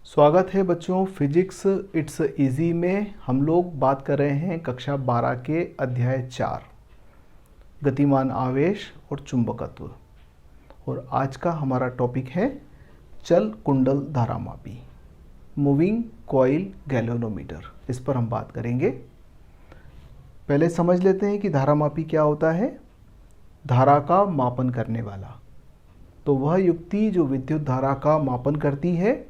स्वागत है बच्चों। फिजिक्स इट्स इजी में हम लोग बात कर रहे हैं कक्षा 12 के अध्याय 4 गतिमान आवेश और चुंबकत्व। और आज का हमारा टॉपिक है चल कुंडल धारामापी, मूविंग कॉइल गैल्वेनोमीटर। इस पर हम बात करेंगे। पहले समझ लेते हैं कि धारामापी क्या होता है। धारा का मापन करने वाला, तो वह युक्ति जो विद्युत धारा का मापन करती है,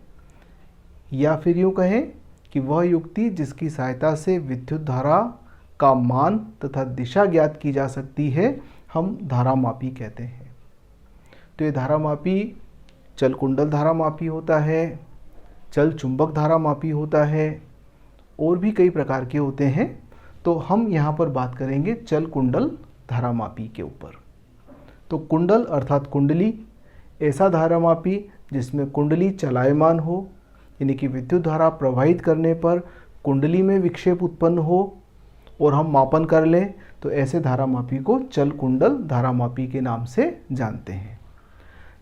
या फिर यूँ कहें कि वह युक्ति जिसकी सहायता से विद्युत धारा का मान तथा दिशा ज्ञात की जा सकती है, हम धारामापी कहते हैं। तो ये धारामापी चल कुंडल धारामापी होता है, चल चुंबक धारामापी होता है, और भी कई प्रकार के होते हैं। तो हम यहाँ पर बात करेंगे चल कुंडल धारामापी के ऊपर। तो कुंडल अर्थात कुंडली, ऐसा धारामापी जिसमें कुंडली चलायमान हो, यानी कि विद्युत धारा प्रवाहित करने पर कुंडली में विक्षेप उत्पन्न हो और हम मापन कर लें, तो ऐसे धारामापी को चल कुंडल धारामापी के नाम से जानते हैं।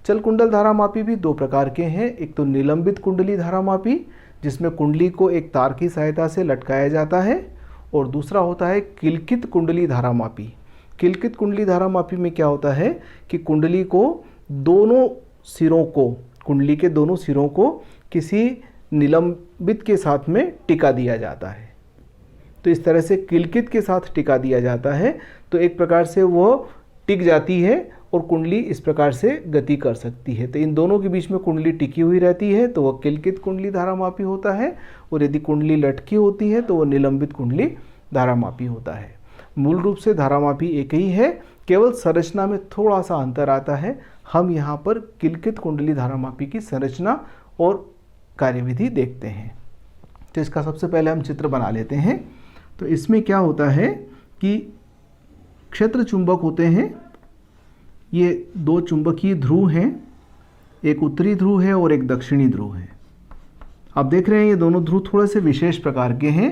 चल कुंडल धारामापी भी दो प्रकार के हैं। एक तो निलंबित कुंडली धारामापी, जिसमें कुंडली को एक तार की सहायता से लटकाया जाता है, और दूसरा होता है किलकित कुंडली धारामापी। किलकित कुंडली धारामापी में क्या होता है कि कुंडली को दोनों सिरों को, कुंडली के दोनों सिरों को किसी निलंबित के साथ में टिका दिया जाता है। तो इस तरह से किलकित के साथ टिका दिया जाता है, तो एक प्रकार से वो टिक जाती है और कुंडली इस प्रकार से गति कर सकती है। तो इन दोनों के बीच में कुंडली टिकी हुई रहती है, तो वह किलकित कुंडली धारामापी होता है। और यदि कुंडली लटकी होती है तो वह निलंबित कुंडली धारामापी होता है। मूल रूप से धारामापी एक ही है, केवल संरचना में थोड़ा सा अंतर आता है। हम यहाँ पर किलकित कुंडली धारामापी की संरचना और कार्यविधि देखते हैं। तो इसका सबसे पहले हम चित्र बना लेते हैं। तो इसमें क्या होता है कि क्षेत्र चुंबक होते हैं। ये दो चुंबकीय ध्रुव हैं, एक उत्तरी ध्रुव है और एक दक्षिणी ध्रुव है। आप देख रहे हैं ये दोनों ध्रुव थोड़े से विशेष प्रकार के हैं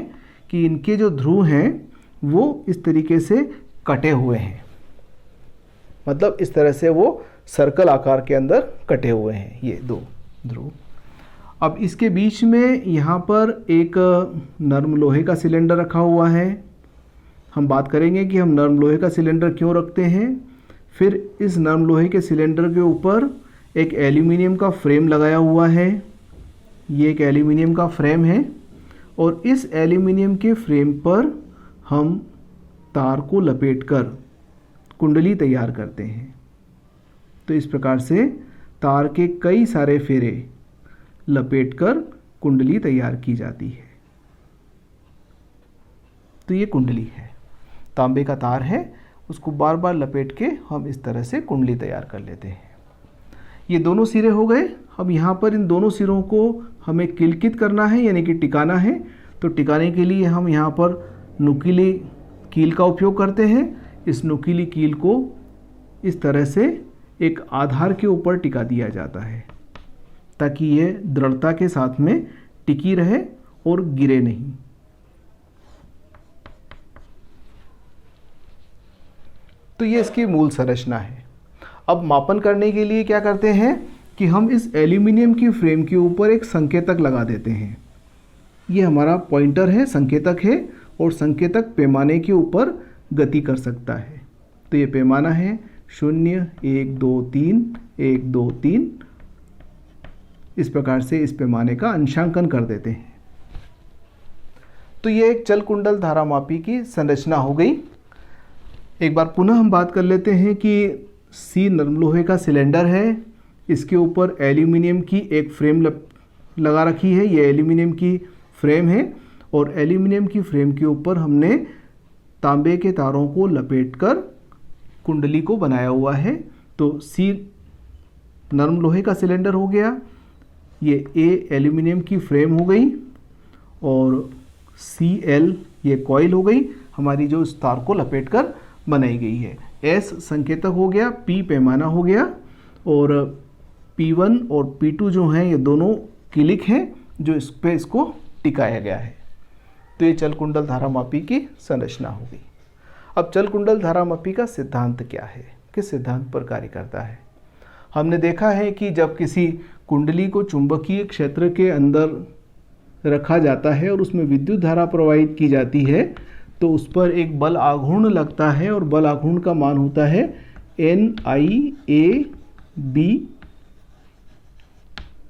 कि इनके जो ध्रुव हैं वो इस तरीके से कटे हुए हैं, मतलब इस तरह से वो सर्कल आकार के अंदर कटे हुए हैं ये दो ध्रुव। अब इसके बीच में यहाँ पर एक नर्म लोहे का सिलेंडर रखा हुआ है। हम बात करेंगे कि हम नर्म लोहे का सिलेंडर क्यों रखते हैं। फिर इस नर्म लोहे के सिलेंडर के ऊपर एक एल्यूमिनियम का फ्रेम लगाया हुआ है। ये एक एल्यूमिनियम का फ्रेम है, और इस एल्यूमिनियम के फ्रेम पर हम तार को लपेटकर कुंडली तैयार करते हैं। तो इस प्रकार से तार के कई सारे फेरे लपेटकर कुंडली तैयार की जाती है। तो ये कुंडली है, तांबे का तार है, उसको बार बार लपेट के हम इस तरह से कुंडली तैयार कर लेते हैं। ये दोनों सिरे हो गए। अब यहाँ पर इन दोनों सिरों को हमें किलकित करना है, यानी कि टिकाना है। तो टिकाने के लिए हम यहाँ पर नुकीली कील का उपयोग करते हैं। इस नुकीली कील को इस तरह से एक आधार के ऊपर टिका दिया जाता है, ताकि ये दृढ़ता के साथ में टिकी रहे और गिरे नहीं। तो ये इसकी मूल संरचना है। अब मापन करने के लिए क्या करते हैं कि हम इस एल्यूमिनियम की फ्रेम के ऊपर एक संकेतक लगा देते हैं। ये हमारा पॉइंटर है, संकेतक है, और संकेतक पैमाने के ऊपर गति कर सकता है। तो ये पैमाना है 0, 1, 2, 3, 1, 2, 3। इस प्रकार से इस पैमाने का अंशांकन कर देते हैं। तो ये एक चल कुंडल धारामापी की संरचना हो गई। एक बार पुनः हम बात कर लेते हैं कि सी नरम लोहे का सिलेंडर है, इसके ऊपर एल्यूमिनियम की एक फ्रेम लगा रखी है। ये एल्यूमिनियम की फ्रेम है, और एल्यूमिनियम की फ्रेम के ऊपर हमने तांबे के तारों को लपेटकर कुंडली को बनाया हुआ है। तो सी नरम लोहे का सिलेंडर हो गया, ये ए एल्यूमिनियम की फ्रेम हो गई, और Cl ये कॉइल हो गई हमारी, जो इस तार को लपेटकर बनाई गई है। S संकेतक हो गया, P पैमाना हो गया, और P1 और P2 जो हैं ये दोनों किलिक हैं, जो इस पे इसको टिकाया गया है। तो ये चल कुंडल धारामापी की संरचना हो गई। अब चल कुंडल धारामापी का सिद्धांत क्या है, किस सिद्धांत पर कार्य करता है। हमने देखा है कि जब किसी कुंडली को चुंबकीय क्षेत्र के अंदर रखा जाता है और उसमें विद्युत धारा प्रवाहित की जाती है, तो उस पर एक बल आघूर्ण लगता है और बल आघूर्ण का मान होता है NIAB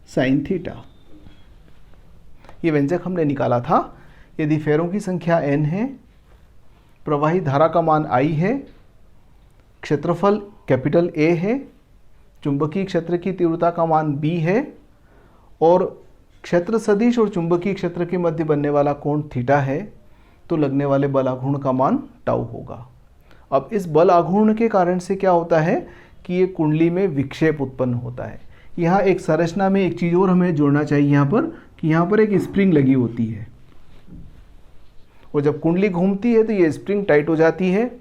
sin थीटा। ये व्यंजक हमने निकाला था। यदि फेरों की संख्या n है, प्रवाही धारा का मान I है, क्षेत्रफल कैपिटल A है, चुंबकीय क्षेत्र की तीव्रता का मान B है और क्षेत्र सदिश और चुंबकीय क्षेत्र के मध्य बनने वाला कोण थीटा है, तो लगने वाले बल आघूर्ण का मान टाउ होगा। अब इस बल आघूर्ण के कारण से क्या होता है कि ये कुंडली में विक्षेप उत्पन्न होता है। यहाँ एक संरचना में एक चीज़ और हमें जोड़ना चाहिए यहाँ पर, कि यहाँ पर एक स्प्रिंग लगी होती है और जब कुंडली घूमती है तो ये स्प्रिंग टाइट हो जाती है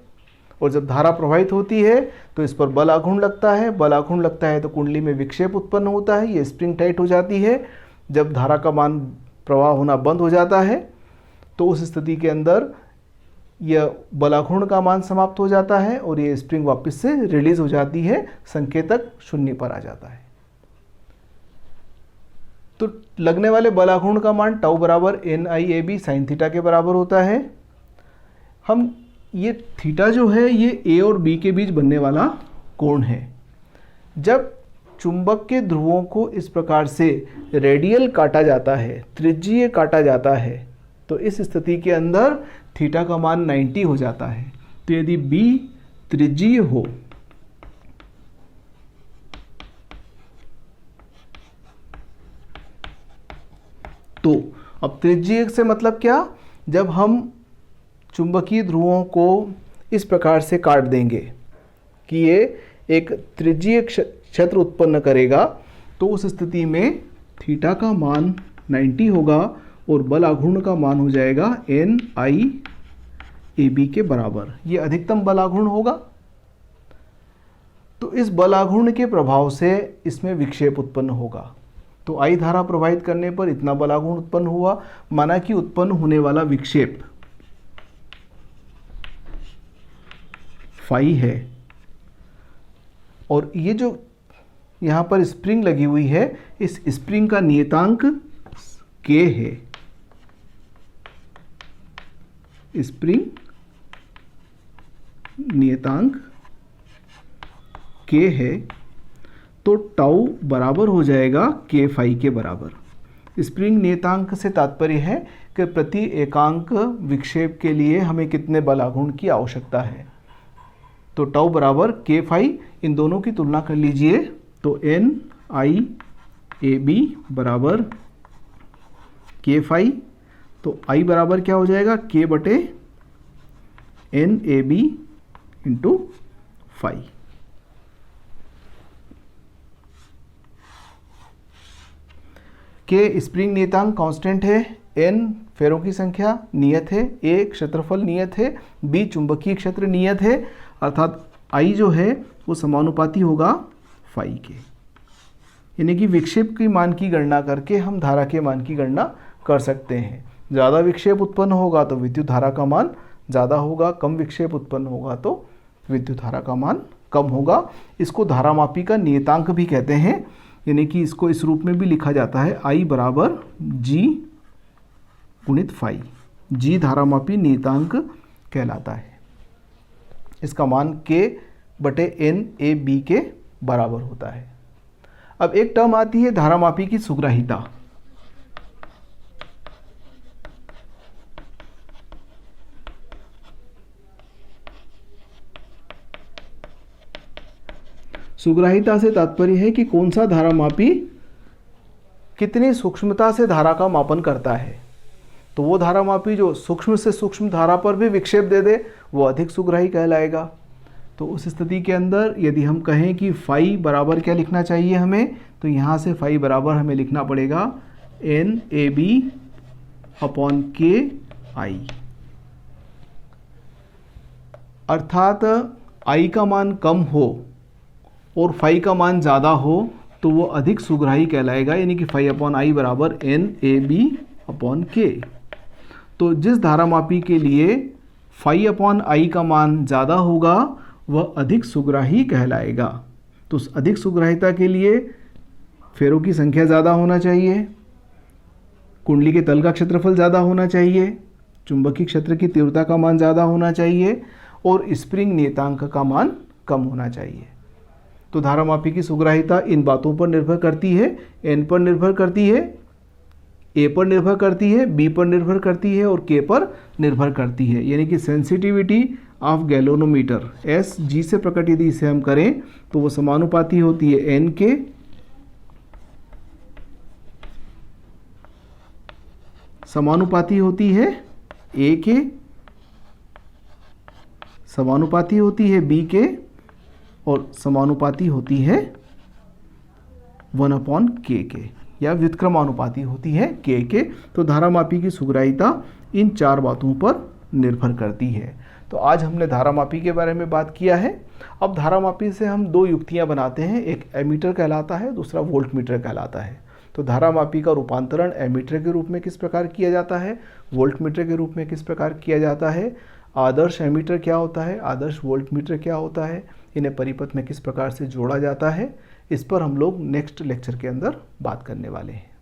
और जब धारा प्रवाहित होती है तो इस पर बल आघूर्ण लगता है। बल आघूर्ण लगता है तो कुंडली में विक्षेप उत्पन्न होता है, ये स्प्रिंग टाइट हो जाती है। जब धारा का मान प्रवाह होना बंद हो जाता है तो उस स्थिति के अंदर यह बल आघूर्ण का मान समाप्त हो जाता है और ये स्प्रिंग वापस से रिलीज हो जाती है, संकेतक शून्य पर आ जाता है। तो लगने वाले बल आघूर्ण का मान टाउ बराबर NIAB sin थीटा के बराबर होता है। हम ये थीटा जो है ये A और B के बीच बनने वाला कोण है। जब चुंबक के ध्रुवों को इस प्रकार से रेडियल काटा जाता है, त्रिज्यीय काटा जाता है, तो इस स्थिति के अंदर थीटा का मान 90 हो जाता है। तो यदि B त्रिज्यीय हो तो अब त्रिज्यीय से मतलब क्या, जब हम चुंबकीय ध्रुवों को इस प्रकार से काट देंगे कि ये एक त्रिज्यीय क्षेत्र उत्पन्न करेगा, तो उस स्थिति में थीटा का मान 90 होगा और बल आघूर्ण का मान हो जाएगा NIAB के बराबर। ये अधिकतम बल आघूर्ण होगा। तो इस बल आघूर्ण के प्रभाव से इसमें विक्षेप उत्पन्न होगा। तो I धारा प्रवाहित करने पर इतना बल आघूर्ण उत्पन्न हुआ। माना कि उत्पन्न होने वाला विक्षेप फाई है और ये जो यहाँ पर स्प्रिंग लगी हुई है, इस स्प्रिंग का नियतांक K है। स्प्रिंग नियतांक K है, तो टाउ बराबर हो जाएगा K फाई के बराबर। स्प्रिंग नियतांक से तात्पर्य है कि प्रति एकांक विक्षेप के लिए हमें कितने बल आघूर्ण की आवश्यकता है। तो टाउ बराबर K फाई, इन दोनों की तुलना कर लीजिए तो NIAB बराबर K फाई, तो I बराबर क्या हो जाएगा K बटे NAB into phi. K spring नियतांक कांस्टेंट है, N फेरों की संख्या नियत है, A क्षेत्रफल नियत है, B चुंबकीय क्षेत्र नियत है, अर्थात I जो है वो समानुपाती होगा फाई के। यानी कि विक्षेप की मान की गणना करके हम धारा के मान की गणना कर सकते हैं। ज़्यादा विक्षेप उत्पन्न होगा तो विद्युत धारा का मान ज़्यादा होगा, कम विक्षेप उत्पन्न होगा तो विद्युत धारा का मान कम होगा। इसको धारामापी का नियतांक भी कहते हैं, यानी कि इसको इस रूप में भी लिखा जाता है I बराबर G गुणित फाई। G धारामापी नियतांक कहलाता है। इसका मान K बटे NAB के बराबर होता है। अब एक टर्म आती है धारामापी की सुग्राहिता। सुग्राहिता से तात्पर्य है कि कौन सा धारामापी कितनी सूक्ष्मता से धारा का मापन करता है। तो वो धारामापी जो सूक्ष्म से सूक्ष्म धारा पर भी विक्षेप दे दे वो अधिक सुग्राही कहलाएगा। तो उस स्थिति के अंदर यदि हम कहें कि फाई बराबर क्या लिखना चाहिए हमें, तो यहाँ से फाई बराबर हमें लिखना पड़ेगा NAB अपॉन KI। अर्थात I का मान कम हो और फाई का मान ज़्यादा हो तो वो अधिक सुग्राही कहलाएगा, यानी कि फाई अपॉन I बराबर NAB अपॉन K। तो जिस धारामापी के लिए फाई अपॉन I का मान ज़्यादा होगा वह अधिक सुग्राही कहलाएगा। तो उस अधिक सुग्राहिता के लिए फेरों की संख्या ज़्यादा होना चाहिए, कुंडली के तल का क्षेत्रफल ज़्यादा होना चाहिए, चुंबकीय क्षेत्र की तीव्रता का मान ज़्यादा होना चाहिए और स्प्रिंग नियतांक का मान कम होना चाहिए। तो धारामापी की सुग्राह्यता इन बातों पर निर्भर करती है, एन पर निर्भर करती है, ए पर निर्भर करती है, बी पर निर्भर करती है और के पर निर्भर करती है। यानी कि sensitivity of galvanometer S G से प्रकट यदि इसे हम करें तो वो समानुपाती होती है एन के समानुपाती होती है ए के समानुपाती होती है बी के और समानुपाती होती है 1/k के या व्युत्क्रमानुपाती होती है k के। तो धारामापी की सुग्राह्यता इन 4 बातों पर निर्भर करती है। तो आज हमने धारामापी के बारे में बात किया है। अब धारामापी से हम 2 युक्तियां बनाते हैं, एक एमीटर कहलाता है, दूसरा वोल्टमीटर कहलाता है। तो धारामापी का रूपांतरण एमीटर के रूप में किस प्रकार किया जाता है, वोल्टमीटर के रूप में किस प्रकार किया जाता है, आदर्श एमीटर क्या होता है, आदर्श वोल्टमीटर क्या होता है, इन्हें परिपथ में किस प्रकार से जोड़ा जाता है, इस पर हम लोग नेक्स्ट लेक्चर के अंदर बात करने वाले हैं।